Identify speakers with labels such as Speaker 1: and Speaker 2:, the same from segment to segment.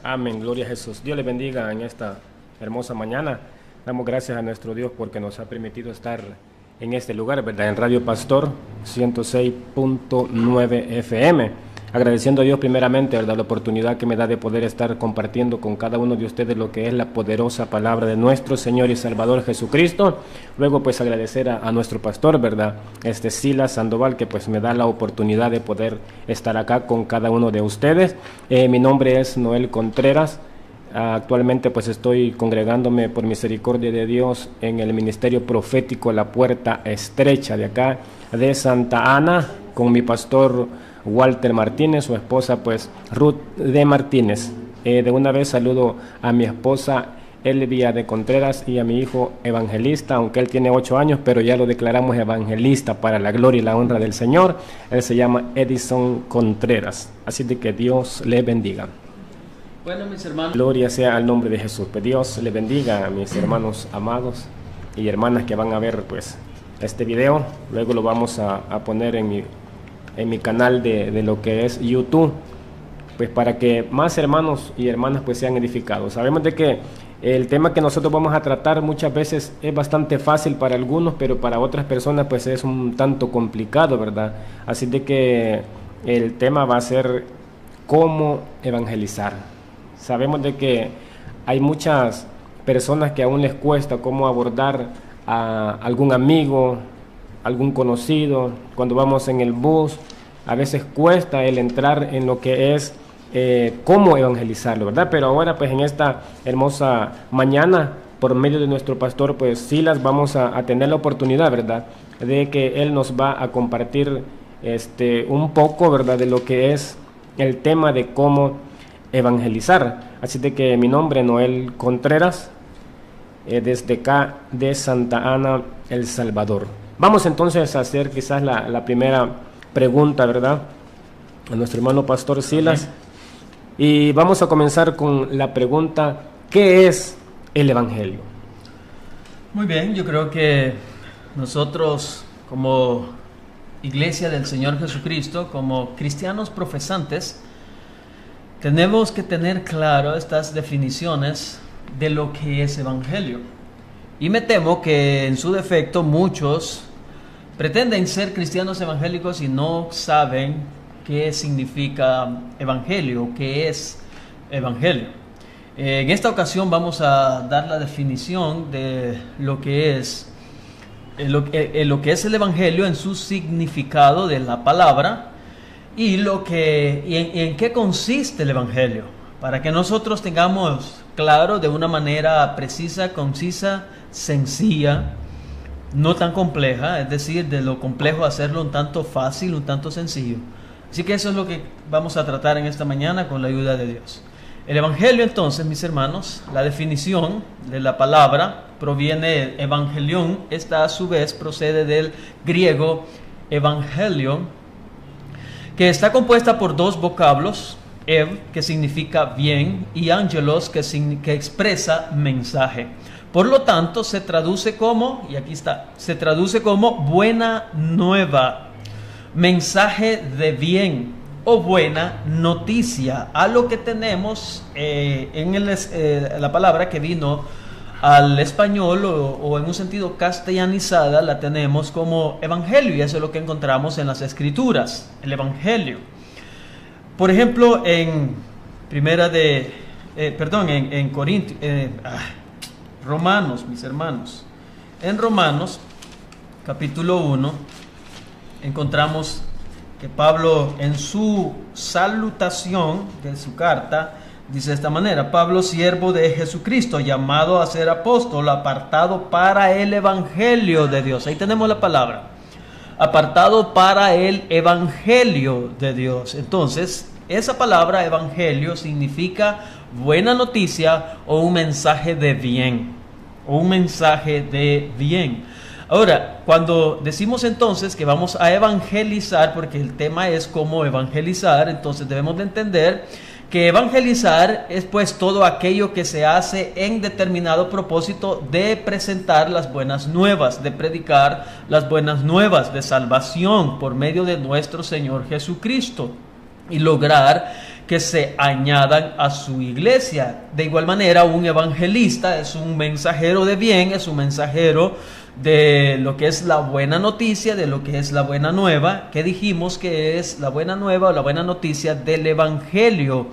Speaker 1: Amén, gloria a Jesús. Dios le bendiga en esta hermosa mañana. Damos gracias a nuestro Dios porque nos ha permitido estar en este lugar, ¿verdad? En Radio Pastor 106.9 FM. Agradeciendo a Dios primeramente, ¿verdad?, la oportunidad que me da de poder estar compartiendo con cada uno de ustedes lo que es la poderosa palabra de nuestro Señor y Salvador Jesucristo. Luego pues agradecer a nuestro pastor, ¿verdad?, Silas Sandoval, que pues me da la oportunidad de poder estar acá con cada uno de ustedes. Mi nombre es Noel Contreras. Actualmente pues estoy congregándome por misericordia de Dios en el ministerio profético La Puerta Estrecha de acá de Santa Ana, con mi pastor Walter Martínez, su esposa pues Ruth de Martínez. De una vez saludo a mi esposa Elvia de Contreras y a mi hijo Evangelista, aunque él tiene 8 años, pero ya lo declaramos evangelista para la gloria y la honra del Señor. Él se llama Edison Contreras, así de que Dios le bendiga.
Speaker 2: Bueno, mis hermanos,
Speaker 1: gloria sea al nombre de Jesús. Pues Dios le bendiga a mis hermanos amados y hermanas que van a ver pues este video. Luego lo vamos a poner en mi canal de lo que es YouTube, pues para que más hermanos y hermanas pues sean edificados. Sabemos de que el tema que nosotros vamos a tratar muchas veces es bastante fácil para algunos, pero para otras personas pues es un tanto complicado, ¿verdad? Así de que el tema va a ser cómo evangelizar. Sabemos de que hay muchas personas que aún les cuesta cómo abordar a algún amigo, algún conocido. Cuando vamos en el bus, a veces cuesta el entrar en lo que es cómo evangelizarlo, ¿verdad? Pero ahora pues en esta hermosa mañana, por medio de nuestro pastor pues Silas, vamos a tener la oportunidad, ¿verdad?, de que él nos va a compartir un poco, ¿verdad?, de lo que es el tema de cómo evangelizar. Así de que mi nombre Noel Contreras, desde acá de Santa Ana, El Salvador. Vamos entonces a hacer quizás la primera pregunta, ¿verdad?, a nuestro hermano pastor Silas. Y vamos a comenzar con la pregunta: ¿qué es el Evangelio?
Speaker 2: Muy bien, yo creo que nosotros como Iglesia del Señor Jesucristo, como cristianos profesantes, tenemos que tener claro estas definiciones de lo que es Evangelio. Y me temo que en su defecto muchos pretenden ser cristianos evangélicos y no saben qué significa Evangelio, qué es Evangelio. En esta ocasión vamos a dar la definición de lo que es lo que es el Evangelio en su significado de la palabra y en qué consiste el Evangelio, para que nosotros tengamos claro de una manera precisa, concisa, sencilla, no tan compleja, es decir, de lo complejo hacerlo un tanto fácil, un tanto sencillo. Así que eso es lo que vamos a tratar en esta mañana con la ayuda de Dios. El Evangelio, entonces, mis hermanos, la definición de la palabra proviene evangelion. Esta a su vez procede del griego evangelion, que está compuesta por dos vocablos: ev, que significa bien, y angelos, que expresa mensaje. Por lo tanto, se traduce como, y aquí está, se traduce como buena nueva, mensaje de bien o buena noticia, a lo que tenemos la palabra que vino al español o en un sentido castellanizada la tenemos como evangelio, y eso es lo que encontramos en las escrituras, el evangelio. Por ejemplo, en Romanos, mis hermanos, en Romanos capítulo 1 encontramos que Pablo, en su salutación de su carta, dice de esta manera: Pablo, siervo de Jesucristo, llamado a ser apóstol, apartado para el evangelio de Dios. Ahí tenemos la palabra, apartado para el evangelio de Dios. Entonces, esa palabra evangelio significa buena noticia o un mensaje de bien, o un mensaje de bien. Ahora, cuando decimos entonces que vamos a evangelizar, porque el tema es cómo evangelizar, entonces debemos de entender que evangelizar es pues todo aquello que se hace en determinado propósito de presentar las buenas nuevas, de predicar las buenas nuevas de salvación por medio de nuestro Señor Jesucristo, y lograr que se añadan a su iglesia. De igual manera, un evangelista es un mensajero de bien, es un mensajero de lo que es la buena noticia, de lo que es la buena nueva, que dijimos que es la buena nueva o la buena noticia del evangelio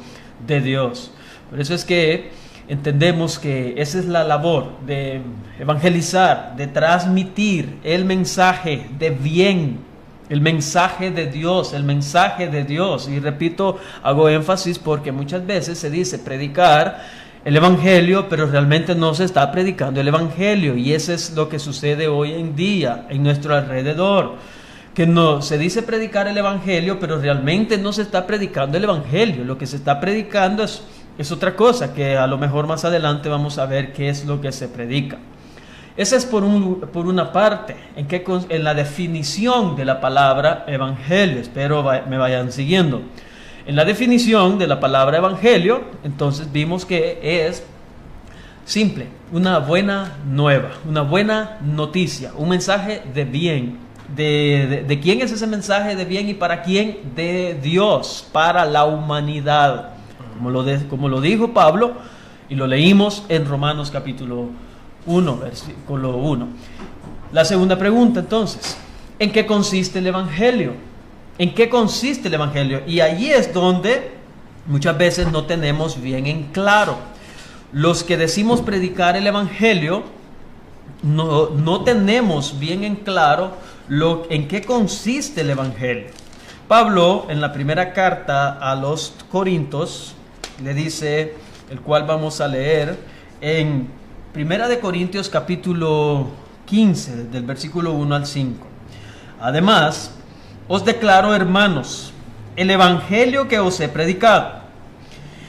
Speaker 2: de Dios. Por eso es que entendemos que esa es la labor de evangelizar, de transmitir el mensaje de bien, el mensaje de Dios, el mensaje de Dios. Y repito, hago énfasis porque muchas veces se dice predicar el evangelio, pero realmente no se está predicando el evangelio, y eso es lo que sucede hoy en día en nuestro alrededor, que no se dice predicar el evangelio, pero realmente no se está predicando el evangelio. Lo que se está predicando es otra cosa, que a lo mejor más adelante vamos a ver qué es lo que se predica. Esa es por una parte, en la definición de la palabra evangelio. Espero me vayan siguiendo. En la definición de la palabra evangelio, entonces vimos que es simple, una buena nueva, una buena noticia, un mensaje de bien. ¿De quién es ese mensaje de bien y para quién? De Dios, para la humanidad. Como lo dijo Pablo, y lo leímos en Romanos capítulo 1, versículo 1. La segunda pregunta entonces, ¿en qué consiste el evangelio? ¿En qué consiste el evangelio? Y allí es donde muchas veces no tenemos bien en claro. Los que decimos predicar el evangelio, no tenemos bien en claro en qué consiste el evangelio. Pablo, en la primera carta a los Corintios, le dice, el cual vamos a leer en Primera de Corintios capítulo 15, del versículo 1 al 5. Además, os declaro, hermanos, el evangelio que os he predicado,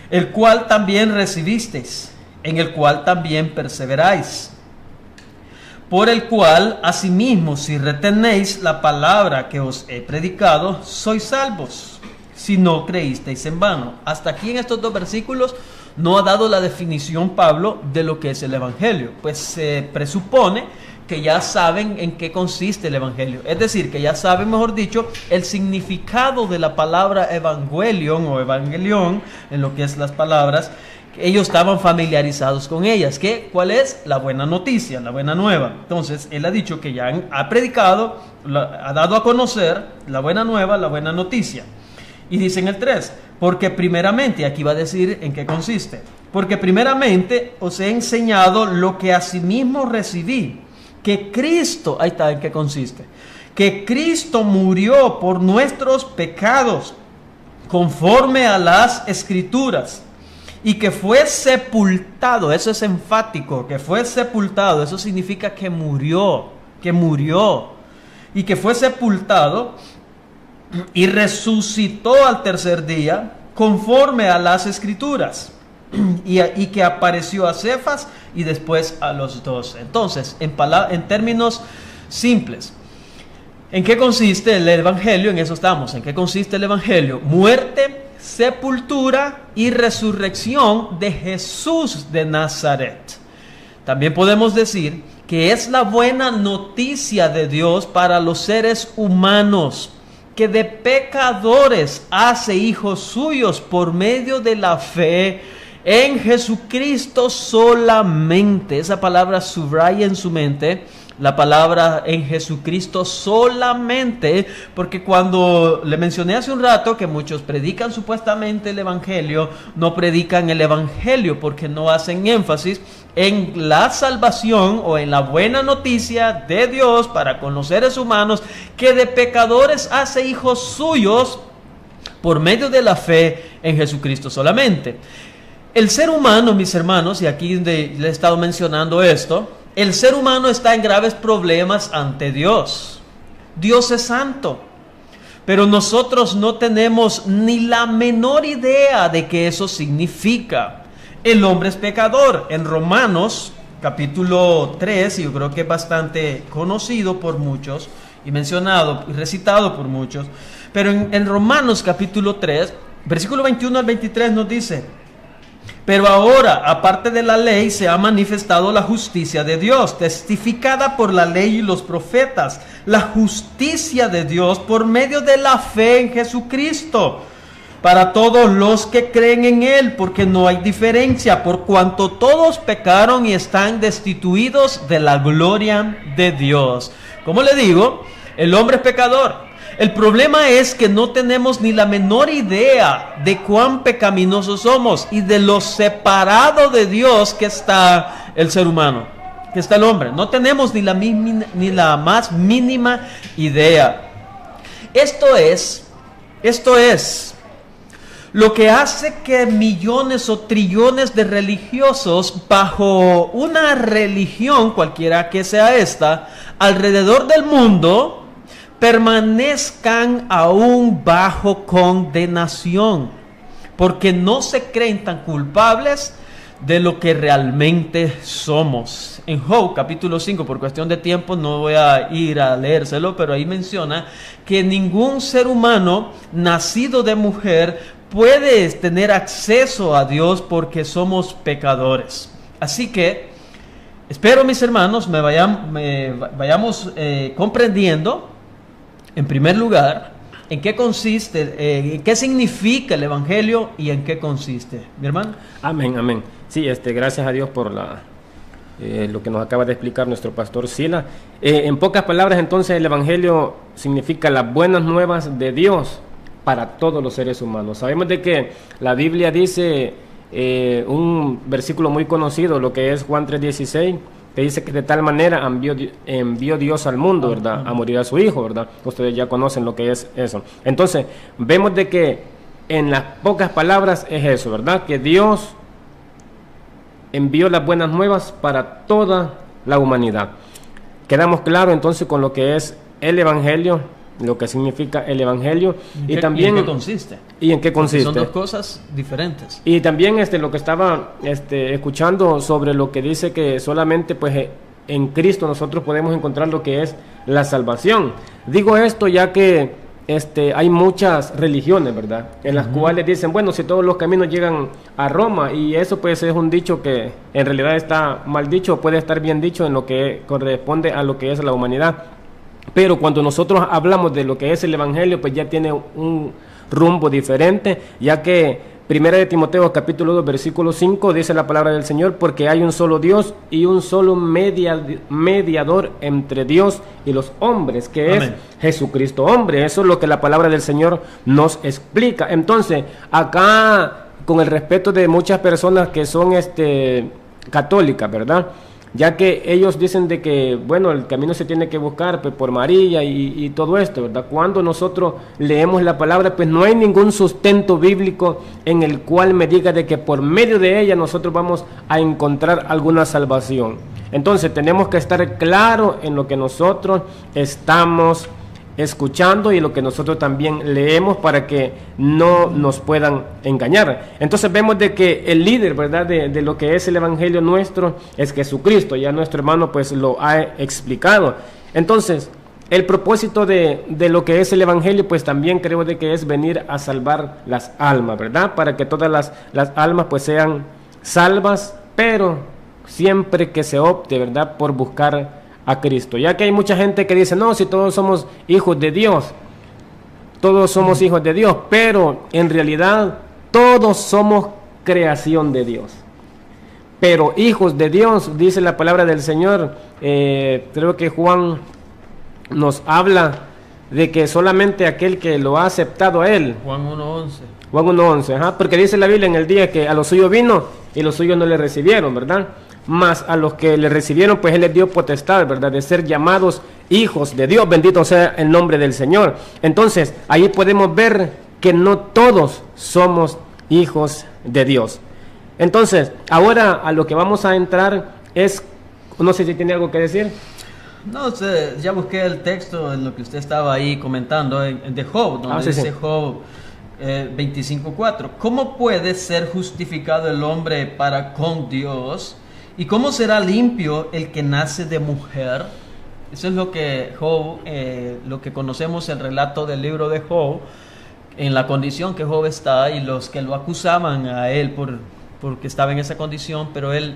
Speaker 2: el cual también recibisteis, en el cual también perseveráis, por el cual asimismo, si retenéis la palabra que os he predicado, sois salvos, si no creísteis en vano. Hasta aquí en estos dos versículos no ha dado la definición Pablo de lo que es el evangelio, pues se presupone que ya saben en qué consiste el evangelio. Es decir, que ya saben, mejor dicho, el significado de la palabra evangelion o evangelión, en lo que es las palabras, que ellos estaban familiarizados con ellas. ¿Cuál es? La buena noticia, la buena nueva. Entonces, él ha dicho que ya ha predicado, ha dado a conocer la buena nueva, la buena noticia. Y dice en el 3, porque primeramente, aquí va a decir en qué consiste, porque primeramente os he enseñado lo que asimismo recibí, que Cristo, ahí está en qué consiste, que Cristo murió por nuestros pecados, conforme a las Escrituras, y que fue sepultado. Eso es enfático, que fue sepultado. Eso significa que murió, y que fue sepultado y resucitó al tercer día, conforme a las Escrituras, y que apareció a Cefas y después a los 12. Entonces, en términos simples, ¿en qué consiste el evangelio? En eso estamos. ¿En qué consiste el evangelio? Muerte, sepultura y resurrección de Jesús de Nazaret. También podemos decir que es la buena noticia de Dios para los seres humanos, que de pecadores hace hijos suyos por medio de la fe en Jesucristo solamente. Esa palabra subraya en su mente la palabra en Jesucristo solamente, porque cuando le mencioné hace un rato que muchos predican supuestamente el evangelio, no predican el evangelio porque no hacen énfasis en la salvación o en la buena noticia de Dios para con los seres humanos, que de pecadores hace hijos suyos por medio de la fe en Jesucristo solamente. El ser humano, mis hermanos, y aquí le he estado mencionando esto, el ser humano está en graves problemas ante Dios. Dios es santo, pero nosotros no tenemos ni la menor idea de qué eso significa. El hombre es pecador. En Romanos capítulo 3, y yo creo que es bastante conocido por muchos, y mencionado y recitado por muchos, pero en Romanos capítulo 3, versículo 21 al 23 nos dice: pero ahora, aparte de la ley, se ha manifestado la justicia de Dios, testificada por la ley y los profetas, la justicia de Dios por medio de la fe en Jesucristo, para todos los que creen en Él, porque no hay diferencia, por cuanto todos pecaron y están destituidos de la gloria de Dios. Como le digo, el hombre es pecador. El problema es que no tenemos ni la menor idea de cuán pecaminosos somos y de lo separado de Dios que está el ser humano, que está el hombre. No tenemos ni la más mínima idea. Esto es lo que hace que millones o trillones de religiosos, bajo una religión cualquiera que sea esta, alrededor del mundo, permanezcan aún bajo condenación, porque no se creen tan culpables de lo que realmente somos. En Job capítulo 5, por cuestión de tiempo no voy a ir a leérselo, pero ahí menciona que ningún ser humano nacido de mujer puede tener acceso a Dios porque somos pecadores. Así que espero, mis hermanos, vayamos comprendiendo, en primer lugar, en qué consiste, qué significa el Evangelio y en qué consiste. ¿Mi hermano?
Speaker 1: Amén, amén. Sí, gracias a Dios por lo que nos acaba de explicar nuestro pastor Sila. En pocas palabras, entonces, el Evangelio significa las buenas nuevas de Dios para todos los seres humanos. Sabemos de que la Biblia dice, un versículo muy conocido, lo que es Juan 3:16, que dice que de tal manera envió Dios al mundo, ¿verdad?, a morir a su Hijo, ¿verdad? Ustedes ya conocen lo que es eso. Entonces, vemos de que en las pocas palabras es eso, ¿verdad?, que Dios envió las buenas nuevas para toda la humanidad. Quedamos claros entonces con lo que es el Evangelio, lo que significa el Evangelio y también
Speaker 2: ¿en qué consiste?
Speaker 1: ¿Y en qué consiste?
Speaker 2: Son dos cosas diferentes.
Speaker 1: Y también lo que estaba escuchando sobre lo que dice que solamente pues en Cristo nosotros podemos encontrar lo que es la salvación. Digo esto ya que hay muchas religiones, ¿verdad?, en las cuales dicen, bueno, si todos los caminos llegan a Roma, y eso pues es un dicho que en realidad está mal dicho, puede estar bien dicho en lo que corresponde a lo que es la humanidad. Pero cuando nosotros hablamos de lo que es el Evangelio, pues ya tiene un rumbo diferente, ya que Primera de Timoteo capítulo 2 versículo 5 dice la palabra del Señor, porque hay un solo Dios y un solo mediador entre Dios y los hombres, que Amén. Es Jesucristo hombre. Eso es lo que la palabra del Señor nos explica. Entonces, acá, con el respeto de muchas personas que son católicas, ¿verdad?, ya que ellos dicen de que, bueno, el camino se tiene que buscar pues, por María y todo esto, ¿verdad? Cuando nosotros leemos la palabra, pues no hay ningún sustento bíblico en el cual me diga de que por medio de ella nosotros vamos a encontrar alguna salvación. Entonces tenemos que estar claros en lo que nosotros estamos escuchando y lo que nosotros también leemos para que no nos puedan engañar. Entonces vemos de que el líder, ¿verdad?, de lo que es el Evangelio nuestro es Jesucristo. Ya nuestro hermano pues lo ha explicado. Entonces el propósito de lo que es el Evangelio pues también creo de que es venir a salvar las almas, ¿verdad?, para que todas las almas pues sean salvas, pero siempre que se opte, ¿verdad?, por buscar a Cristo, ya que hay mucha gente que dice, no, si todos somos hijos de Dios, todos somos hijos de Dios, pero en realidad todos somos creación de Dios, pero hijos de Dios, dice la palabra del Señor. Creo que Juan nos habla de que solamente aquel que lo ha aceptado a Él.
Speaker 2: Juan 1:11.
Speaker 1: Juan 1:11, porque dice la Biblia en el día que a los suyos vino y los suyos no le recibieron, ¿verdad? Mas a los que le recibieron, pues Él les dio potestad, ¿verdad?, de ser llamados hijos de Dios. Bendito sea el nombre del Señor. Entonces, ahí podemos ver que no todos somos hijos de Dios. Entonces, ahora a lo que vamos a entrar es, no sé si tiene algo que decir.
Speaker 2: No sé, ya busqué el texto en lo que usted estaba ahí comentando, de Job, donde dice Job 25:4. ¿Cómo puede ser justificado el hombre para con Dios? ¿Y cómo será limpio el que nace de mujer? Eso es lo que Job, lo que conocemos el relato del libro de Job, en la condición que Job está y los que lo acusaban a él porque estaba en esa condición, pero él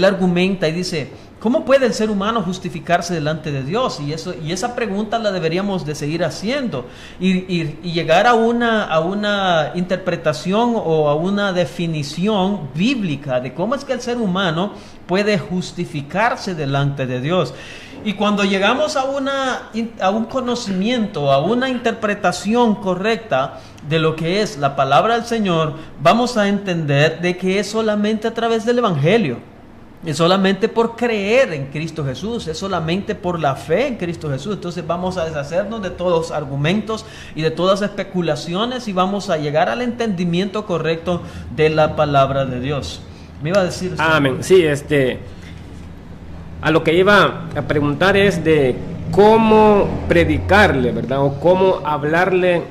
Speaker 2: argumenta y dice, ¿cómo puede el ser humano justificarse delante de Dios? Y esa pregunta la deberíamos de seguir haciendo y llegar a una interpretación o a una definición bíblica de cómo es que el ser humano puede justificarse delante de Dios. Y cuando llegamos a un conocimiento, a una interpretación correcta de lo que es la palabra del Señor, vamos a entender de que es solamente a través del Evangelio, es solamente por creer en Cristo Jesús, es solamente por la fe en Cristo Jesús. Entonces vamos a deshacernos de todos los argumentos y de todas las especulaciones y vamos a llegar al entendimiento correcto de la palabra de Dios. ¿Me iba a decir usted?
Speaker 1: Amén. Sí, a lo que iba a preguntar es de cómo predicarle, ¿verdad? O cómo hablarle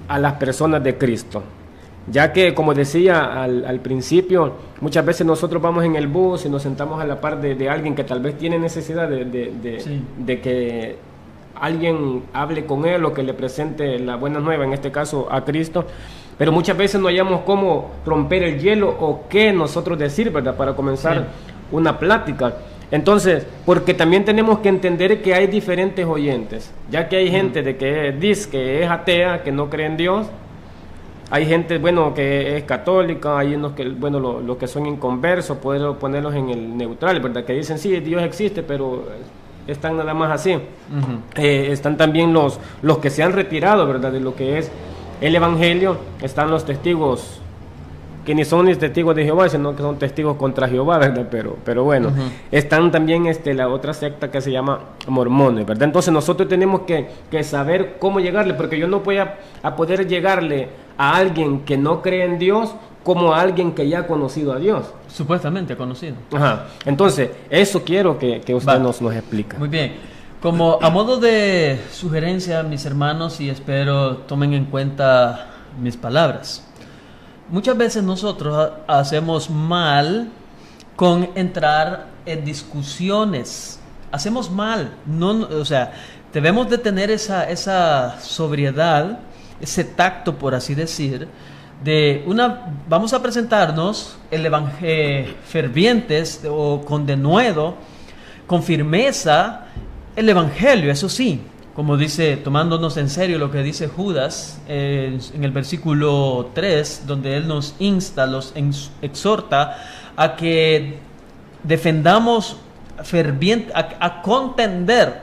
Speaker 1: a las personas de Cristo. Ya que, como decía al principio, muchas veces nosotros vamos en el bus y nos sentamos a la par de alguien que tal vez tiene necesidad de que alguien hable con él o que le presente la buena nueva, en este caso a Cristo. Pero muchas veces no hallamos cómo romper el hielo o qué nosotros decir, ¿verdad? Para comenzar una plática. Entonces, porque también tenemos que entender que hay diferentes oyentes, ya que hay gente que dice que es atea, que no cree en Dios, hay gente, bueno, que es católica, hay unos que, bueno, los que son inconversos, poder ponerlos en el neutral, ¿verdad? Que dicen, sí, Dios existe, pero están nada más así. Están también los que se han retirado, ¿verdad? De lo que es el Evangelio, están los testigos que ni son ni testigos de Jehová, sino que son testigos contra Jehová, ¿verdad? Pero bueno, están también la otra secta que se llama mormones, ¿verdad? Entonces nosotros tenemos que saber cómo llegarle, porque yo no voy a poder llegarle a alguien que no cree en Dios como a alguien que ya ha conocido a Dios.
Speaker 2: Supuestamente conocido.
Speaker 1: Ajá. Entonces, eso quiero que usted nos explique.
Speaker 2: Muy bien. Como a modo de sugerencia, mis hermanos, y espero tomen en cuenta mis palabras. Muchas veces nosotros hacemos mal con entrar en discusiones. Hacemos mal. O sea, debemos de tener esa sobriedad, ese tacto, por así decir, vamos a presentarnos el evangelio fervientes o con denuedo, con firmeza, el evangelio, eso sí. Como dice, tomándonos en serio lo que dice Judas en el versículo 3, donde él nos insta, exhorta a que defendamos a contender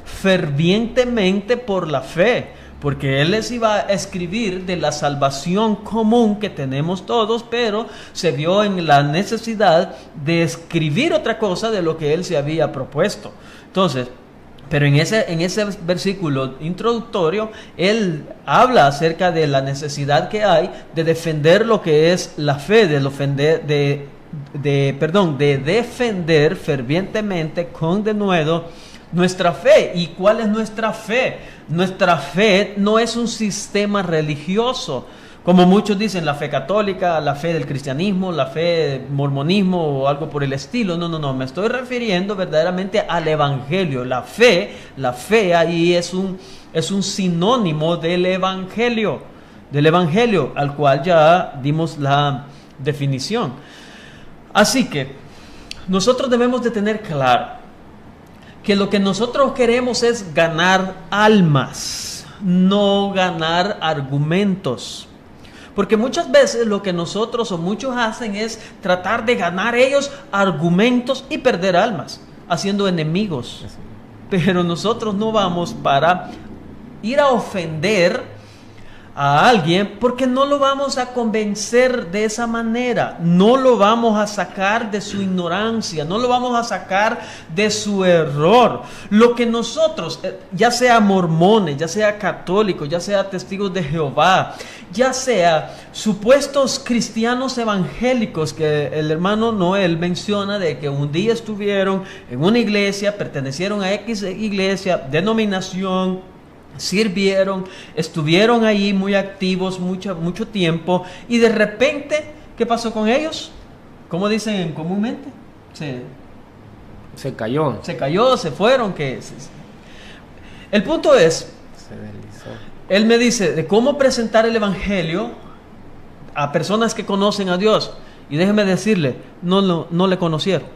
Speaker 2: fervientemente por la fe, porque él les iba a escribir de la salvación común que tenemos todos, pero se vio en la necesidad de escribir otra cosa de lo que él se había propuesto. Entonces, pero en ese versículo introductorio, él habla acerca de la necesidad que hay de defender lo que es la fe, de defender fervientemente, con denuedo, nuestra fe. ¿Y cuál es nuestra fe? Nuestra fe no es un sistema religioso, como muchos dicen, la fe católica, la fe del cristianismo, la fe del mormonismo o algo por el estilo. No, me estoy refiriendo verdaderamente al evangelio. La fe ahí es un sinónimo del evangelio, al cual ya dimos la definición. Así que nosotros debemos de tener claro que lo que nosotros queremos es ganar almas, no ganar argumentos. Porque muchas veces lo que nosotros o muchos hacen es tratar de ganar ellos argumentos y perder almas, haciendo enemigos. Pero nosotros no vamos para ir a ofender a alguien, porque no lo vamos a convencer de esa manera, no lo vamos a sacar de su ignorancia, no lo vamos a sacar de su error. Lo que nosotros, ya sea mormones, ya sea católicos, ya sea testigos de Jehová, ya sea supuestos cristianos evangélicos, que el hermano Noel menciona de que un día estuvieron en una iglesia, pertenecieron a X iglesia, denominación, sirvieron, estuvieron ahí muy activos mucho tiempo, y de repente, ¿qué pasó con ellos? ¿Cómo dicen comúnmente?
Speaker 1: Se cayó.
Speaker 2: Se fueron. El punto es, él me dice de cómo presentar el evangelio a personas que conocen a Dios, y déjeme decirle, no le conocieron,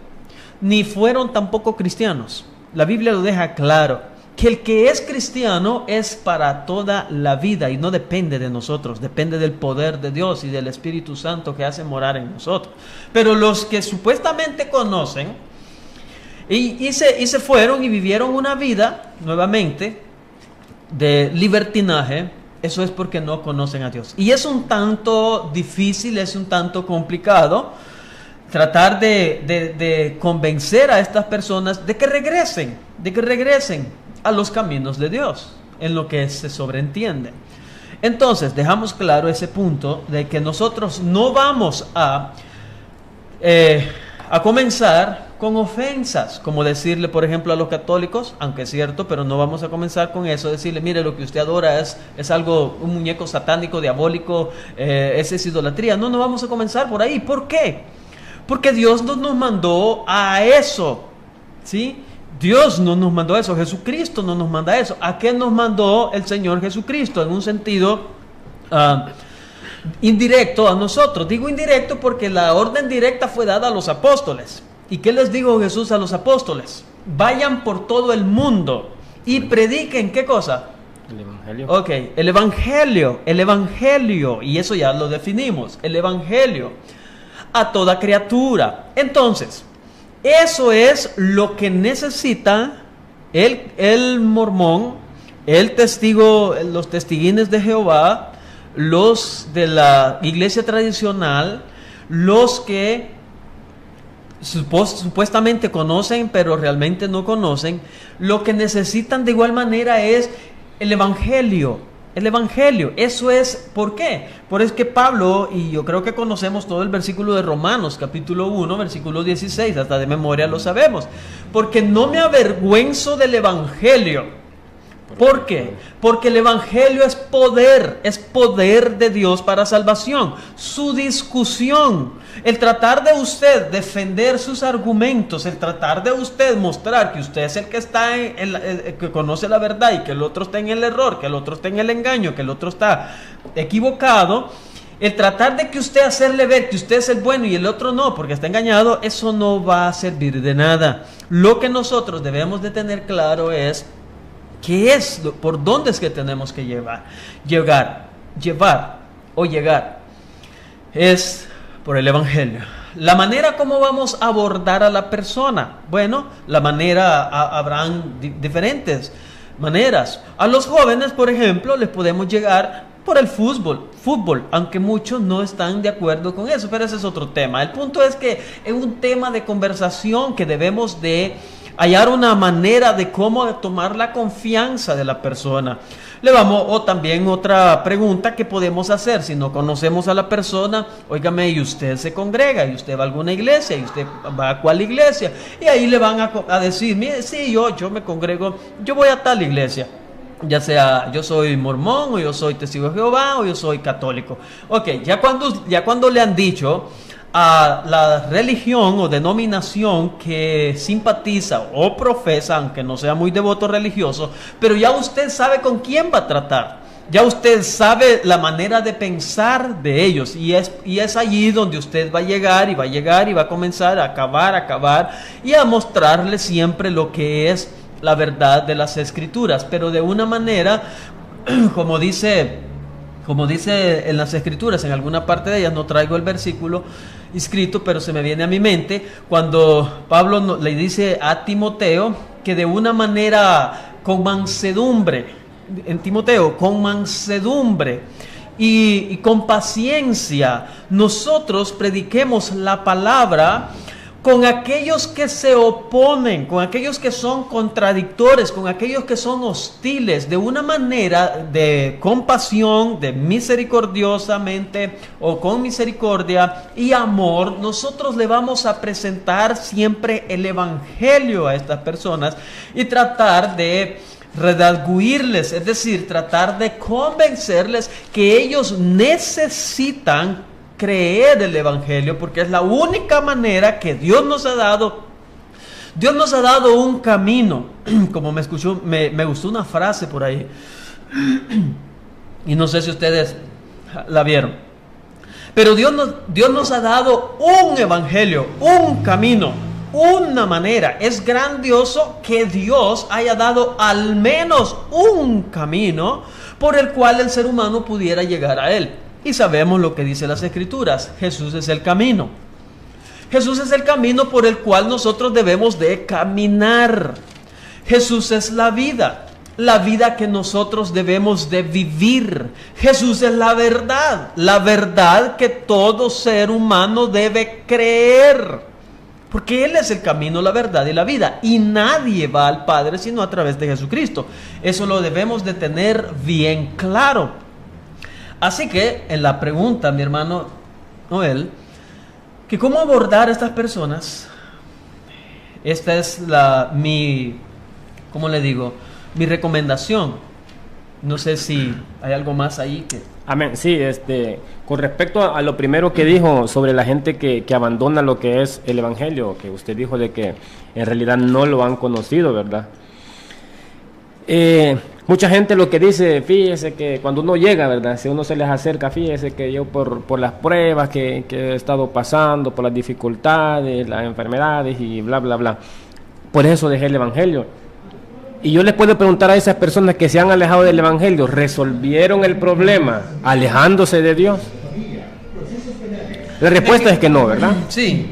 Speaker 2: ni fueron tampoco cristianos. La Biblia lo deja claro, que el que es cristiano es para toda la vida y no depende de nosotros, depende del poder de Dios y del Espíritu Santo que hace morar en nosotros. Pero los que supuestamente conocen y se fueron y vivieron una vida nuevamente de libertinaje, eso es porque no conocen a Dios. Y es un tanto difícil, es un tanto complicado tratar de convencer a estas personas de que regresen a los caminos de Dios, en lo que se sobreentiende. Entonces, dejamos claro ese punto de que nosotros no vamos a comenzar con ofensas, como decirle, por ejemplo, a los católicos, aunque es cierto, pero no vamos a comenzar con eso, decirle, mire, lo que usted adora es algo, un muñeco satánico, diabólico, esa es idolatría. No vamos a comenzar por ahí. ¿Por qué? Porque Dios no nos mandó a eso, ¿sí? Dios no nos mandó eso, Jesucristo no nos manda eso. ¿A qué nos mandó el Señor Jesucristo? En un sentido indirecto a nosotros. Digo indirecto porque la orden directa fue dada a los apóstoles. ¿Y qué les dijo Jesús a los apóstoles? Vayan por todo el mundo y prediquen, ¿qué cosa?
Speaker 1: El Evangelio.
Speaker 2: Ok, el Evangelio, y eso ya lo definimos, el Evangelio a toda criatura. Entonces, eso es lo que necesita el mormón, el testigo, los testiguines de Jehová, los de la iglesia tradicional, los que supuestamente conocen, pero realmente no conocen. Lo que necesitan de igual manera es el Evangelio. El Evangelio, eso es, ¿por qué? Porque Pablo, y yo creo que conocemos todo el versículo de Romanos, capítulo 1, versículo 16, hasta de memoria lo sabemos. Porque no me avergüenzo del Evangelio. ¿Por qué? Porque el Evangelio es poder de Dios para salvación. Su discusión, el tratar de usted defender sus argumentos, el tratar de usted mostrar que usted es el que está que conoce la verdad y que el otro está en el error, que el otro está en el engaño, que el otro está equivocado, el tratar de que usted hacerle ver que usted es el bueno y el otro no, porque está engañado, eso no va a servir de nada. Lo que nosotros debemos de tener claro es ¿qué es? ¿Por dónde es que tenemos que llevar o llegar? Es por el Evangelio. La manera como vamos a abordar a la persona. Bueno, la manera, habrán diferentes maneras. A los jóvenes, por ejemplo, les podemos llegar por el fútbol, aunque muchos no están de acuerdo con eso, pero ese es otro tema. El punto es que es un tema de conversación que debemos de hallar una manera de cómo tomar la confianza de la persona. O también otra pregunta que podemos hacer, si no conocemos a la persona, óigame, y usted se congrega, y usted va a alguna iglesia, y usted va a cuál iglesia, y ahí le van a decir, mire, sí, yo me congrego, yo voy a tal iglesia, ya sea yo soy mormón, o yo soy testigo de Jehová, o yo soy católico. Ok, ya cuando le han dicho a la religión o denominación que simpatiza o profesa, aunque no sea muy devoto religioso, pero ya usted sabe con quién va a tratar, ya usted sabe la manera de pensar de ellos, y es allí donde usted va a llegar y va a comenzar a acabar y a mostrarle siempre lo que es la verdad de las Escrituras, pero de una manera, como dice en las Escrituras, en alguna parte de ellas, no traigo el versículo escrito, pero se me viene a mi mente, cuando Pablo le dice a Timoteo que de una manera con mansedumbre, en Timoteo, con mansedumbre y con paciencia, nosotros prediquemos la palabra con aquellos que se oponen, con aquellos que son contradictores, con aquellos que son hostiles, de una manera de compasión, de misericordiosamente o con misericordia y amor. Nosotros le vamos a presentar siempre el Evangelio a estas personas y tratar de redarguirles, es decir, tratar de convencerles que ellos necesitan creer el Evangelio, porque es la única manera que Dios nos ha dado. Dios nos ha dado un camino, como me gustó una frase por ahí, y no sé si ustedes la vieron. Pero Dios nos ha dado un evangelio, un camino, una manera. Es grandioso que Dios haya dado al menos un camino por el cual el ser humano pudiera llegar a Él. Y sabemos lo que dice las Escrituras: Jesús es el camino. Jesús es el camino por el cual nosotros debemos de caminar. Jesús es la vida que nosotros debemos de vivir. Jesús es la verdad que todo ser humano debe creer. Porque Él es el camino, la verdad y la vida. Y nadie va al Padre sino a través de Jesucristo. Eso lo debemos de tener bien claro. Así que en la pregunta, mi hermano Noel, que cómo abordar a estas personas, esta es mi recomendación. No sé si hay algo más ahí que...
Speaker 1: Amén. Sí, con respecto a lo primero que dijo sobre la gente que abandona lo que es el evangelio, que usted dijo de que en realidad no lo han conocido, ¿verdad? Mucha gente lo que dice, fíjese que cuando uno llega, ¿verdad? Si uno se les acerca, fíjese que yo por las pruebas que he estado pasando, por las dificultades, las enfermedades y bla, bla, bla, por eso dejé el evangelio. Y yo les puedo preguntar a esas personas que se han alejado del evangelio, ¿resolvieron el problema alejándose de Dios? La respuesta es que no, ¿verdad?
Speaker 2: Sí.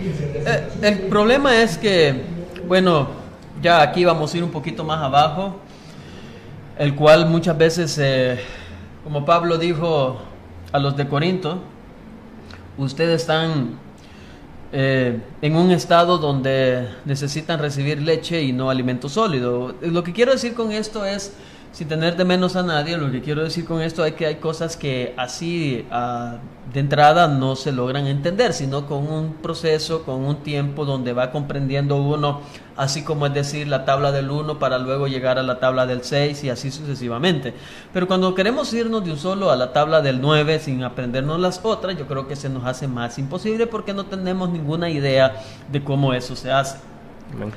Speaker 2: El problema es que, bueno, ya aquí vamos a ir un poquito más abajo, el cual muchas veces, como Pablo dijo a los de Corinto, ustedes están en un estado donde necesitan recibir leche y no alimento sólido. Lo que quiero decir con esto es, sin tener de menos a nadie, lo que quiero decir con esto es que hay cosas que así de entrada no se logran entender, sino con un proceso, con un tiempo donde va comprendiendo uno, así como es decir, la tabla del 1 para luego llegar a la tabla del 6 y así sucesivamente. Pero cuando queremos irnos de un solo a la tabla del 9 sin aprendernos las otras, yo creo que se nos hace más imposible porque no tenemos ninguna idea de cómo eso se hace.
Speaker 1: Amén.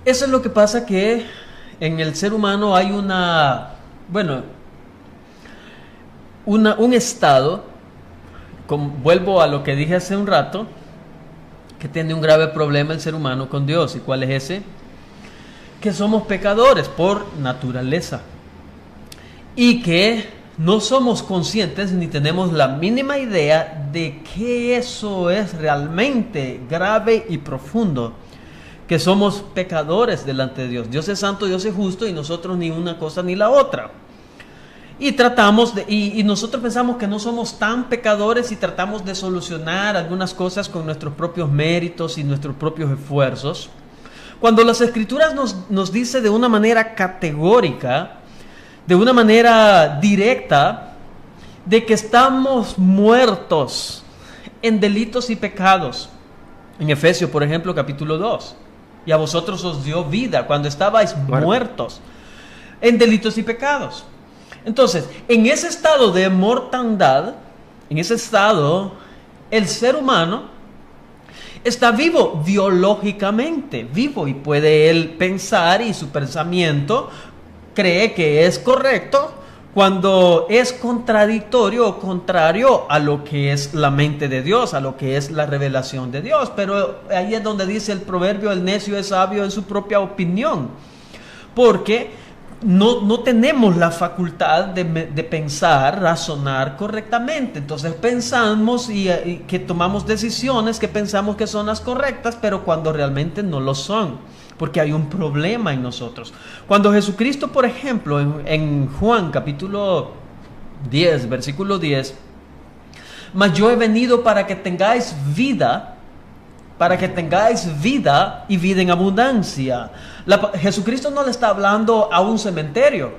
Speaker 2: Eso es lo que pasa, que en el ser humano hay un estado, vuelvo a lo que dije hace un rato, que tiene un grave problema el ser humano con Dios. ¿Y cuál es ese? Que somos pecadores por naturaleza y que no somos conscientes ni tenemos la mínima idea de que eso es realmente grave y profundo, que somos pecadores delante de Dios. Dios es santo, Dios es justo y nosotros ni una cosa ni la otra. Y y nosotros pensamos que no somos tan pecadores y tratamos de solucionar algunas cosas con nuestros propios méritos y nuestros propios esfuerzos. Cuando las Escrituras nos dice de una manera categórica, de una manera directa, de que estamos muertos en delitos y pecados. En Efesios, por ejemplo, capítulo 2. Y a vosotros os dio vida cuando estabais muertos en delitos y pecados. Entonces, en ese estado de mortandad, en ese estado, el ser humano está vivo biológicamente, vivo, y puede él pensar, y su pensamiento cree que es correcto cuando es contradictorio o contrario a lo que es la mente de Dios, a lo que es la revelación de Dios. Pero ahí es donde dice el proverbio: el necio es sabio en su propia opinión, porque no tenemos la facultad de pensar, razonar correctamente. Entonces pensamos y que tomamos decisiones que pensamos que son las correctas, pero cuando realmente no lo son, porque hay un problema en nosotros. Cuando Jesucristo, por ejemplo, en Juan capítulo 10, versículo 10, mas yo he venido para que tengáis vida y vida en abundancia. Jesucristo no le está hablando a un cementerio,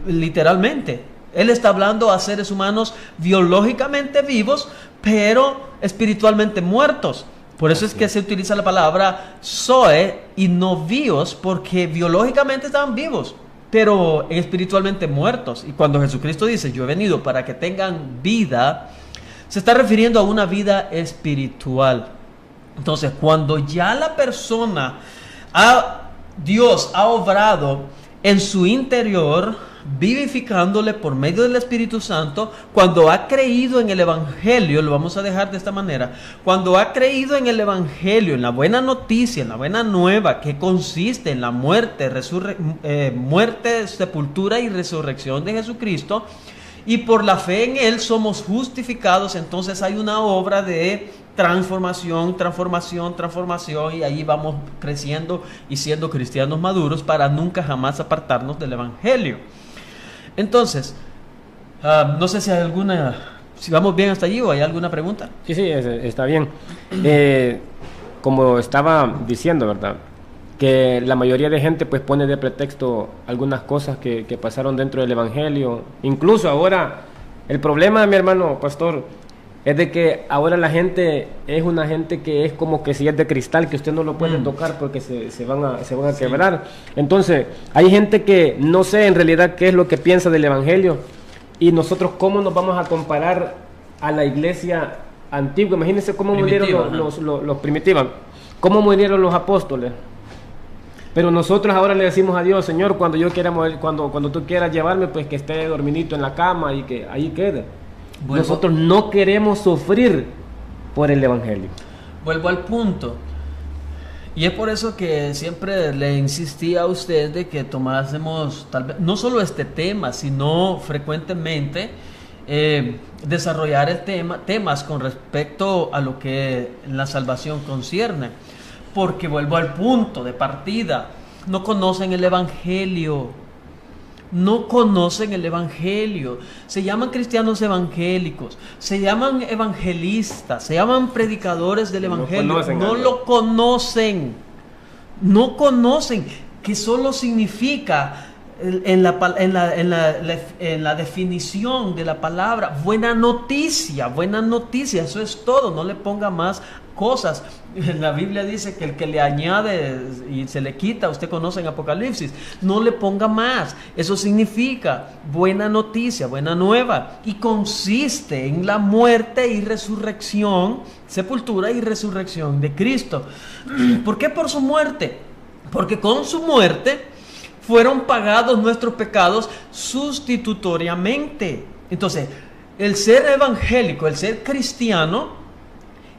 Speaker 2: literalmente. Él está hablando a seres humanos biológicamente vivos, pero espiritualmente muertos. Por eso es que se utiliza la palabra zoe y no bios, porque biológicamente estaban vivos, pero espiritualmente muertos. Y cuando Jesucristo dice: yo he venido para que tengan vida, se está refiriendo a una vida espiritual. Entonces, cuando ya la persona, Dios ha obrado en su interior, vivificándole por medio del Espíritu Santo, cuando ha creído en el Evangelio, lo vamos a dejar de esta manera, cuando ha creído en el Evangelio, en la buena noticia, en la buena nueva, que consiste en la muerte, sepultura y resurrección de Jesucristo, y por la fe en Él somos justificados, entonces hay una obra de transformación, y ahí vamos creciendo y siendo cristianos maduros para nunca jamás apartarnos del Evangelio. Entonces, no sé si hay si vamos bien hasta allí o hay alguna pregunta.
Speaker 1: Sí, está bien. Como estaba diciendo, ¿verdad? Que la mayoría de gente pues pone de pretexto algunas cosas que pasaron dentro del Evangelio. Incluso ahora, el problema, mi hermano pastor, es de que ahora la gente es una gente que es como que si es de cristal, que usted no lo puede tocar porque se van a quebrar. Entonces, hay gente que no sé en realidad qué es lo que piensa del Evangelio, y nosotros cómo nos vamos a comparar a la iglesia antigua. Imagínense cómo murieron los primitivos, cómo murieron los apóstoles. Pero nosotros ahora le decimos a Dios: Señor, cuando yo quiera morir, cuando tú quieras llevarme, pues que esté dormidito en la cama y que ahí quede. Nosotros no queremos sufrir por el Evangelio.
Speaker 2: Vuelvo al punto. Y es por eso que siempre le insistía a usted de que tomásemos, tal vez, no solo este tema, sino frecuentemente desarrollar temas con respecto a lo que la salvación concierne. Porque vuelvo al punto de partida: no conocen el Evangelio. No conocen el Evangelio. Se llaman cristianos evangélicos, se llaman evangelistas, se llaman predicadores del Evangelio. No lo conocen. No conocen que solo significa, en la definición de la palabra, buena noticia. Buena noticia, eso es todo. No le ponga más cosas. La Biblia dice que el que le añade y se le quita, usted conoce en Apocalipsis, no le ponga más. Eso significa buena noticia, buena nueva, y consiste en la muerte y resurrección, sepultura y resurrección de Cristo. ¿Por qué por su muerte? Porque con su muerte fueron pagados nuestros pecados sustitutoriamente. Entonces, el ser evangélico, el ser cristiano,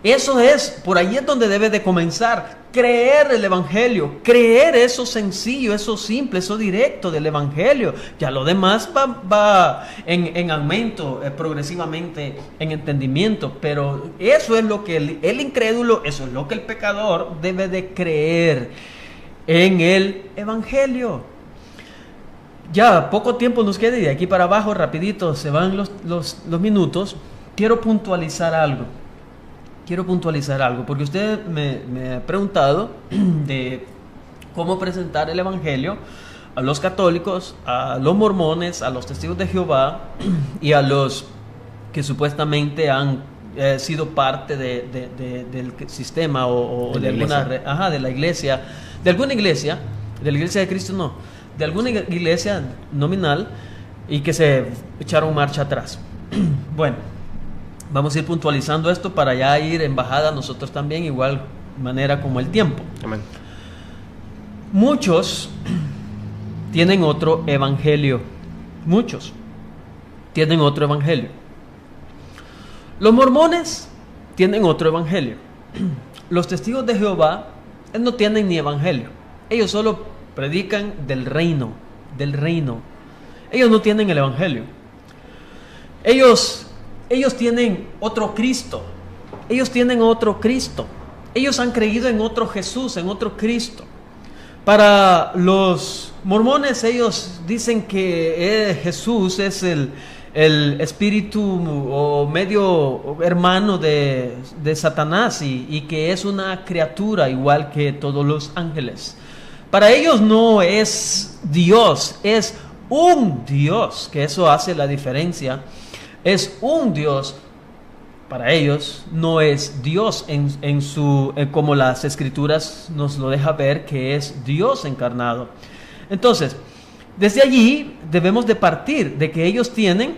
Speaker 2: eso es, por ahí es donde debe de comenzar. Creer el Evangelio, creer eso sencillo, eso simple, eso directo del Evangelio. Ya lo demás va en aumento progresivamente en entendimiento, pero eso es lo que el incrédulo, eso es lo que el pecador debe de creer en el Evangelio. Ya poco tiempo nos queda y de aquí para abajo rapidito se van los minutos. Quiero puntualizar algo, porque usted me ha preguntado de cómo presentar el Evangelio a los católicos, a los mormones, a los testigos de Jehová y a los que supuestamente han sido parte del sistema o de la iglesia, de alguna iglesia, de la iglesia de Cristo no, de alguna iglesia nominal, y que se echaron marcha atrás. Bueno, vamos a ir puntualizando esto para ya ir en bajada nosotros también, igual manera como el tiempo.
Speaker 1: Amén.
Speaker 2: Muchos tienen otro evangelio. Muchos tienen otro evangelio. Los mormones tienen otro evangelio. Los testigos de Jehová no tienen ni evangelio. Ellos solo predican del reino. Ellos no tienen el evangelio. Ellos tienen otro Cristo. Ellos han creído en otro Jesús, en otro Cristo. Para los mormones, ellos dicen que Jesús es el espíritu o medio hermano de Satanás y que es una criatura igual que todos los ángeles. Para ellos no es Dios, es un Dios, que eso hace la diferencia. Es un Dios. Para ellos no es Dios como las Escrituras nos lo deja ver, que es Dios encarnado. Entonces, desde allí debemos de partir de que ellos tienen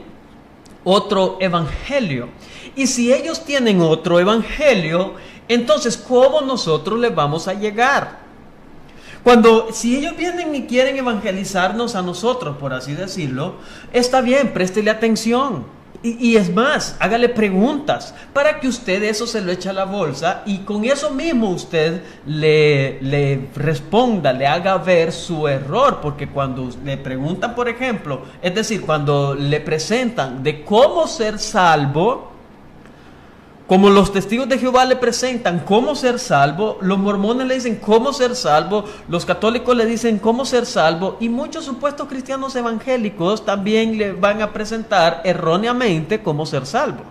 Speaker 2: otro evangelio. Y si ellos tienen otro evangelio, entonces ¿cómo nosotros les vamos a llegar? Si ellos vienen y quieren evangelizarnos a nosotros, por así decirlo, está bien, préstele atención. Y es más, hágale preguntas para que usted eso se lo eche a la bolsa y con eso mismo usted le responda, le haga ver su error. Porque cuando le preguntan, por ejemplo, es decir, cuando le presentan de cómo ser salvo, como los testigos de Jehová le presentan cómo ser salvo, los mormones le dicen cómo ser salvo, los católicos le dicen cómo ser salvo, y muchos supuestos cristianos evangélicos también le van a presentar erróneamente cómo ser salvo.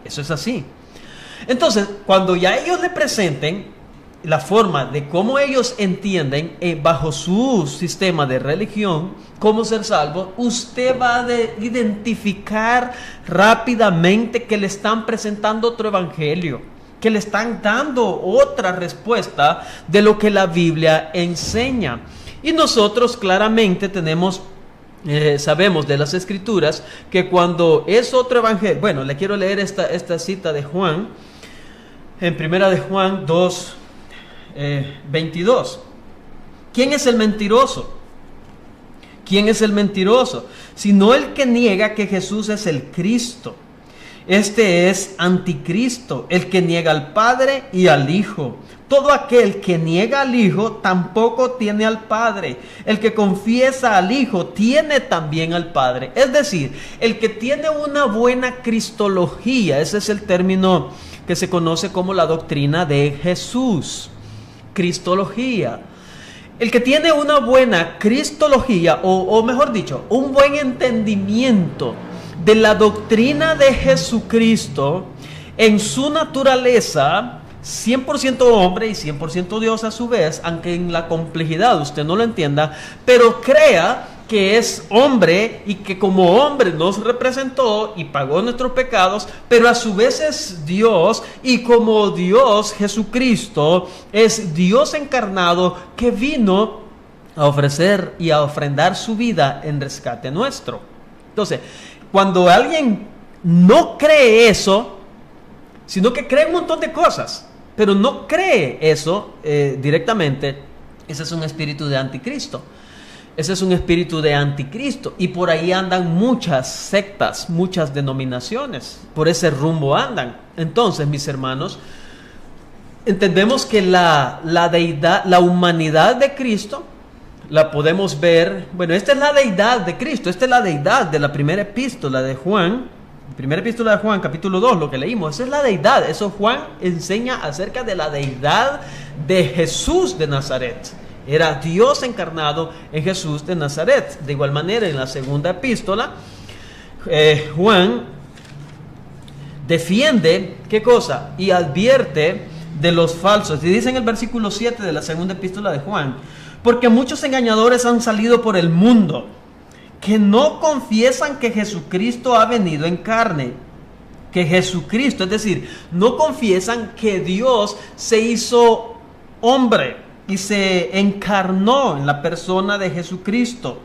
Speaker 2: Eso es así. Entonces, cuando ya ellos le presenten la forma de cómo ellos entienden bajo su sistema de religión cómo ser salvo, usted va a identificar rápidamente que le están presentando otro evangelio, que le están dando otra respuesta de lo que la Biblia enseña. Y nosotros claramente sabemos de las Escrituras que cuando es otro evangelio, bueno, le quiero leer esta cita de Juan, en primera de Juan 2, 22. ¿Quién es el mentiroso? ¿Quién es el mentiroso? Sino el que niega que Jesús es el Cristo. Este es anticristo, el que niega al Padre y al Hijo. Todo aquel que niega al Hijo tampoco tiene al Padre. El que confiesa al Hijo tiene también al Padre. Es decir, el que tiene una buena cristología, ese es el término que se conoce como la doctrina de Jesús. Cristología. El que tiene una buena cristología, o mejor dicho, un buen entendimiento de la doctrina de Jesucristo en su naturaleza, 100% hombre y 100% Dios a su vez, aunque en la complejidad usted no lo entienda, pero crea que es hombre y que como hombre nos representó y pagó nuestros pecados, pero a su vez es Dios, y como Dios, Jesucristo es Dios encarnado que vino a ofrecer y a ofrendar su vida en rescate nuestro. Entonces, cuando alguien no cree eso, sino que cree un montón de cosas, pero no cree eso directamente, ese es un espíritu de anticristo. Ese es un espíritu de anticristo, y por ahí andan muchas sectas, muchas denominaciones, por ese rumbo andan. Entonces, mis hermanos, entendemos que la deidad, la humanidad de Cristo, la podemos ver. Bueno, esta es la deidad de Cristo, esta es la deidad de la primera epístola de Juan, capítulo 2, lo que leímos. Esa es la deidad, eso Juan enseña acerca de la deidad de Jesús de Nazaret. Era Dios encarnado en Jesús de Nazaret. De igual manera, en la segunda epístola, Juan defiende, ¿qué cosa? Y advierte de los falsos. Y dice en el versículo 7 de la segunda epístola de Juan: porque muchos engañadores han salido por el mundo, que no confiesan que Jesucristo ha venido en carne. Que Jesucristo, es decir, no confiesan que Dios se hizo hombre y se encarnó en la persona de Jesucristo.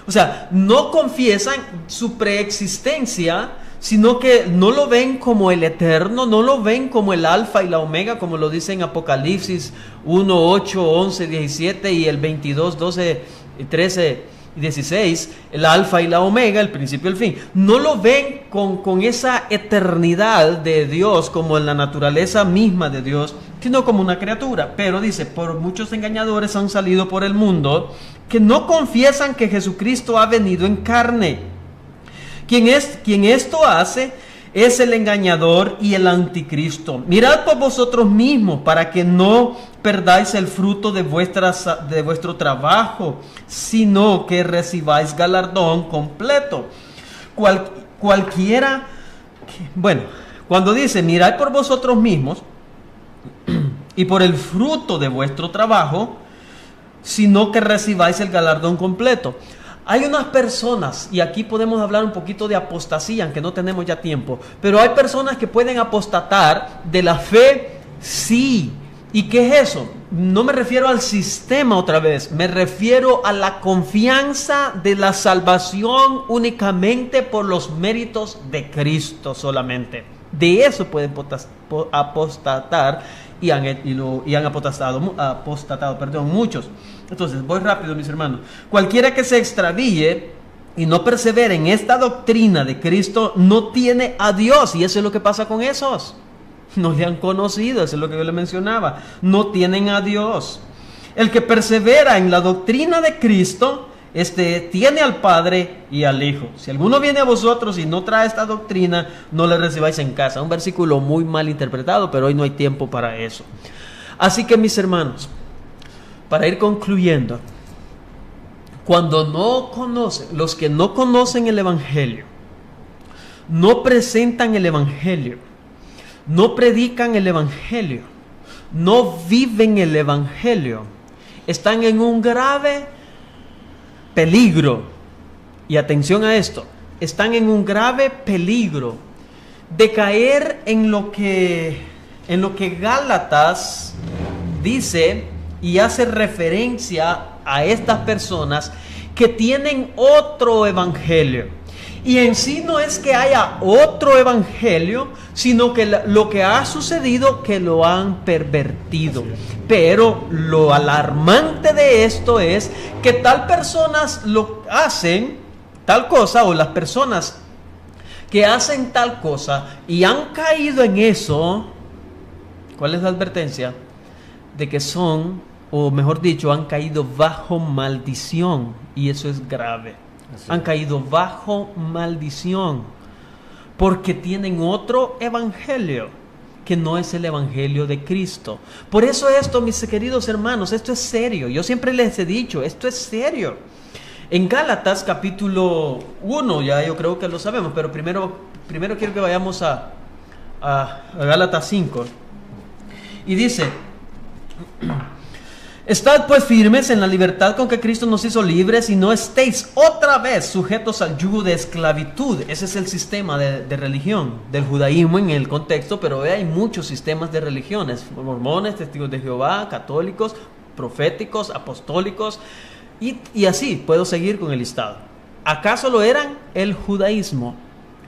Speaker 2: O sea, no confiesan su preexistencia, sino que no lo ven como el eterno, no lo ven como el alfa y la omega, como lo dice en Apocalipsis 1, 8, 11, 17 y el 22, 12, 13 y 16, el alfa y la omega, el principio y el fin. No lo ven con esa eternidad de Dios, como en la naturaleza misma de Dios, sino como una criatura. Pero dice: por muchos engañadores han salido por el mundo, que no confiesan que Jesucristo ha venido en carne. Quien esto hace es el engañador y el anticristo. Mirad por vosotros mismos, para que no perdáis el fruto de vuestro trabajo, sino que recibáis galardón completo. Cuando dice mirad por vosotros mismos y por el fruto de vuestro trabajo, sino que recibáis el galardón completo. Hay unas personas, y aquí podemos hablar un poquito de apostasía, aunque no tenemos ya tiempo, pero hay personas que pueden apostatar de la fe, sí. ¿Y qué es eso? No me refiero al sistema otra vez, me refiero a la confianza de la salvación únicamente por los méritos de Cristo solamente. De eso pueden apostatar y han apostatado, muchos. Entonces, voy rápido, mis hermanos. Cualquiera que se extravíe y no persevere en esta doctrina de Cristo no tiene a Dios, y eso es lo que pasa con esos. No le han conocido, eso es lo que yo le mencionaba. No tienen a Dios. El que persevera en la doctrina de Cristo, tiene al Padre y al Hijo. Si alguno viene a vosotros y no trae esta doctrina, no le recibáis en casa. Un versículo muy mal interpretado, pero hoy no hay tiempo para eso. Así que, mis hermanos, para ir concluyendo, cuando no conocen, los que no conocen el Evangelio, no presentan el Evangelio, no predican el Evangelio, no viven el Evangelio, están en un grave peligro. Y atención a esto, están en un grave peligro de caer en lo que Gálatas dice y hace referencia a estas personas que tienen otro evangelio. Y en sí no es que haya otro evangelio, sino que lo que ha sucedido que lo han pervertido. Pero lo alarmante de esto es que tal personas lo hacen tal cosa, o las personas que hacen tal cosa y han caído en eso. ¿Cuál es la advertencia? De que son, o mejor dicho, han caído bajo maldición, y eso es grave. Han caído bajo maldición porque tienen otro evangelio que no es el evangelio de Cristo. Por eso esto, mis queridos hermanos, esto es serio. Yo siempre les he dicho, esto es serio. En Gálatas capítulo 1, ya yo creo que lo sabemos, pero primero quiero que vayamos a Gálatas 5. Y dice: estad pues firmes en la libertad con que Cristo nos hizo libres, y no estéis otra vez sujetos al yugo de esclavitud. Ese es el sistema de religión del judaísmo en el contexto, pero hay muchos sistemas de religiones: mormones, testigos de Jehová, católicos, proféticos, apostólicos, y así puedo seguir con el listado. ¿Acaso lo eran el judaísmo?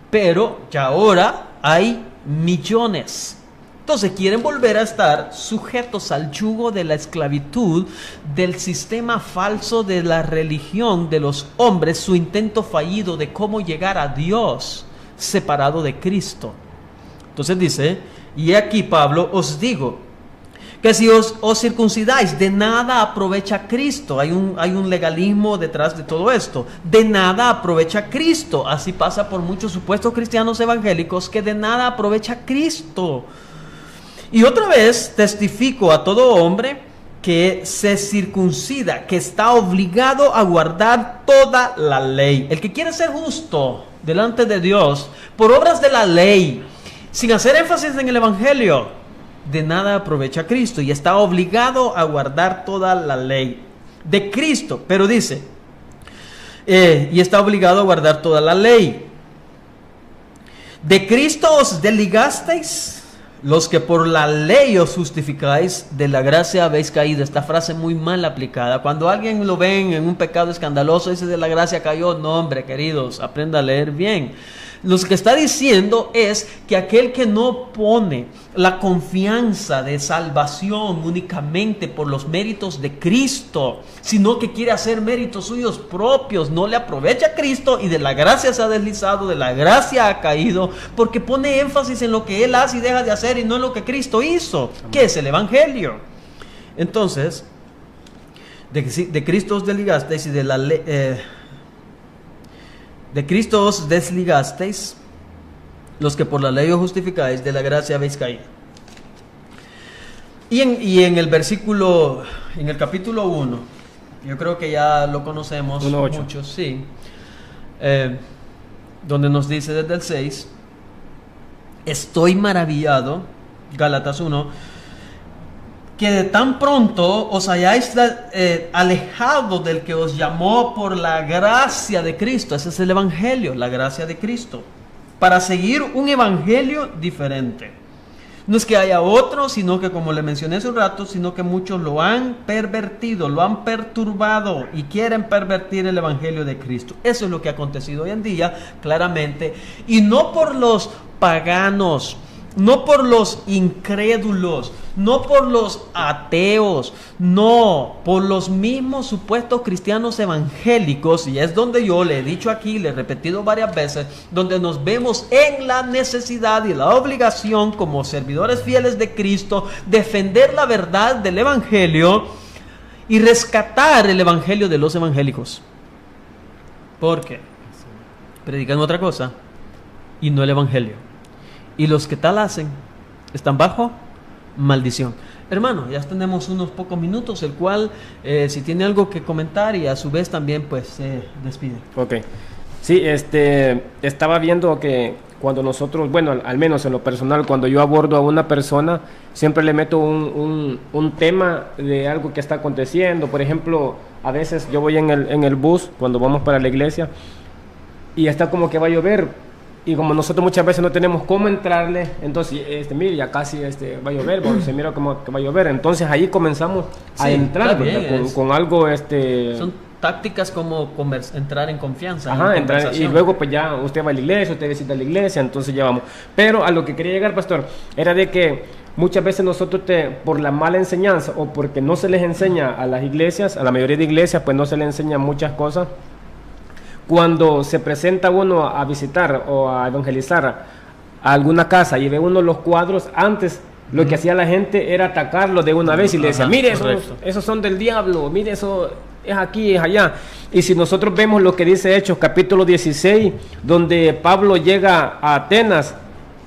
Speaker 2: Pero ya ahora hay millones. Entonces quieren volver a estar sujetos al yugo de la esclavitud, del sistema falso de la religión de los hombres, su intento fallido de cómo llegar a Dios separado de Cristo. Entonces dice: y aquí, Pablo, os digo que si os circuncidáis, de nada aprovecha Cristo. Hay un legalismo detrás de todo esto. De nada aprovecha Cristo. Así pasa por muchos supuestos cristianos evangélicos, que de nada aprovecha Cristo. Y otra vez testifico a todo hombre que se circuncida, que está obligado a guardar toda la ley. El que quiere ser justo delante de Dios por obras de la ley, sin hacer énfasis en el evangelio, de nada aprovecha Cristo, y está obligado a guardar toda la ley de Cristo. Pero dice, y está obligado a guardar toda la ley. De Cristo os desligasteis, los que por la ley os justificáis, de la gracia habéis caído. Esta frase muy mal aplicada. Cuando alguien lo ven en un pecado escandaloso, dice: de la gracia cayó. No, hombre, queridos, aprenda a leer bien. Lo que está diciendo es que aquel que no pone la confianza de salvación únicamente por los méritos de Cristo, sino que quiere hacer méritos suyos propios, no le aprovecha a Cristo, y de la gracia se ha deslizado, de la gracia ha caído, porque pone énfasis en lo que él hace y deja de hacer, y no en lo que Cristo hizo, que es el evangelio. Entonces, de Cristo os desligasteis, y de la ley... de Cristo os desligasteis, los que por la ley os justificáis, de la gracia habéis caído. Y en el versículo, en el capítulo 1, yo creo que ya lo conocemos
Speaker 1: 1:8.
Speaker 2: muchos, sí, donde nos dice desde el 6: estoy maravillado, Gálatas 1, que de tan pronto os hayáis alejado del que os llamó por la gracia de Cristo. Ese es el evangelio, la gracia de Cristo, para seguir un evangelio diferente. No es que haya otro, sino que, como le mencioné hace un rato, sino que muchos lo han pervertido, lo han perturbado y quieren pervertir el evangelio de Cristo. Eso es lo que ha acontecido hoy en día, claramente, y no por los paganos, no por los incrédulos, no por los ateos, no, por los mismos supuestos cristianos evangélicos, y es donde yo le he dicho aquí, le he repetido varias veces, donde nos vemos en la necesidad y la obligación como servidores fieles de Cristo, defender la verdad del evangelio y rescatar el evangelio de los evangélicos. ¿Por qué? Predican otra cosa y no el evangelio. Y los que tal hacen están bajo maldición. Hermano, ya tenemos unos pocos minutos, el cual si tiene algo que comentar y a su vez también pues se despide.
Speaker 1: Ok. Sí, estaba viendo que cuando nosotros, bueno, al menos en lo personal, cuando yo abordo a una persona, siempre le meto un tema de algo que está aconteciendo. Por ejemplo, a veces yo voy en el bus cuando vamos para la iglesia y está como que va a llover. Y como nosotros muchas veces no tenemos cómo entrarle, entonces, mire, ya casi va a llover, porque se mira como que va a llover. Entonces ahí comenzamos a entrar con algo.
Speaker 2: Son tácticas como entrar en confianza.
Speaker 1: Ajá, entrar, y luego pues ya usted va a la iglesia, usted visita la iglesia, entonces ya vamos. Pero a lo que quería llegar, pastor, era de que muchas veces nosotros por la mala enseñanza o porque no se les enseña a las iglesias, a la mayoría de iglesias, pues no se les enseña muchas cosas. Cuando se presenta uno a visitar o a evangelizar a alguna casa y ve uno los cuadros, antes lo que hacía la gente era atacarlo de una vez y le decía, mire, esos son del diablo, mire, eso es aquí, es allá. Y si nosotros vemos lo que dice Hechos capítulo 16, donde Pablo llega a Atenas,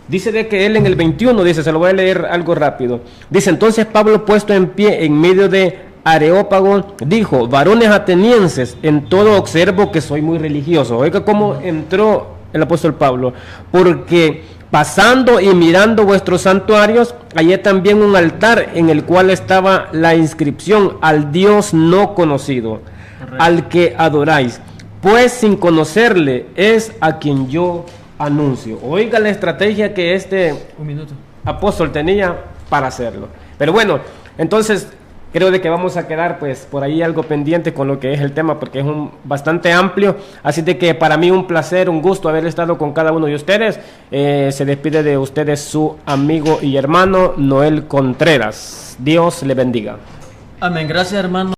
Speaker 1: dice de que él en el 21, dice, se lo voy a leer algo rápido, dice, entonces Pablo puesto en pie en medio de Areópago, dijo, varones atenienses, en todo observo que soy muy religioso. Oiga cómo entró el apóstol Pablo, porque pasando y mirando vuestros santuarios, hallé también un altar en el cual estaba la inscripción al Dios no conocido, al que adoráis, pues sin conocerle es a quien yo anuncio. Oiga la estrategia que apóstol tenía para hacerlo. Pero bueno, entonces creo de que vamos a quedar pues por ahí algo pendiente con lo que es el tema, porque es bastante amplio, así de que para mí un placer, un gusto haber estado con cada uno de ustedes. Se despide de ustedes su amigo y hermano Noel Contreras. Dios le bendiga.
Speaker 2: Amén, gracias hermano.